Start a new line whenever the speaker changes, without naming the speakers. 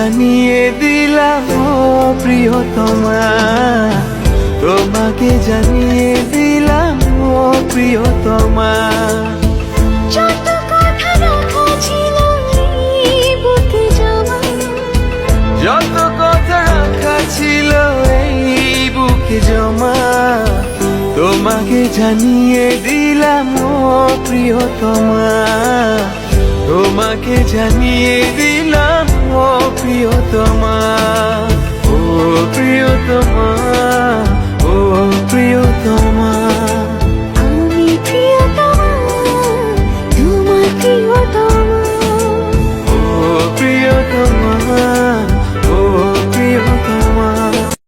জানিয়ে দিলাম ও প্রিয়তমা, তোমাকে জানিয়ে দিলাম ও প্রিয়তমা।
যত কথা রাখা ছিল এই বুকে জমা,
যত কথা রাখা ছিল এই বুকে জমা, তোমাকে জানিয়ে দিলাম ও প্রিয়তমা, তোমাকে জানিয়ে দিলাম ও প্রিয়তমা, ও প্রিয়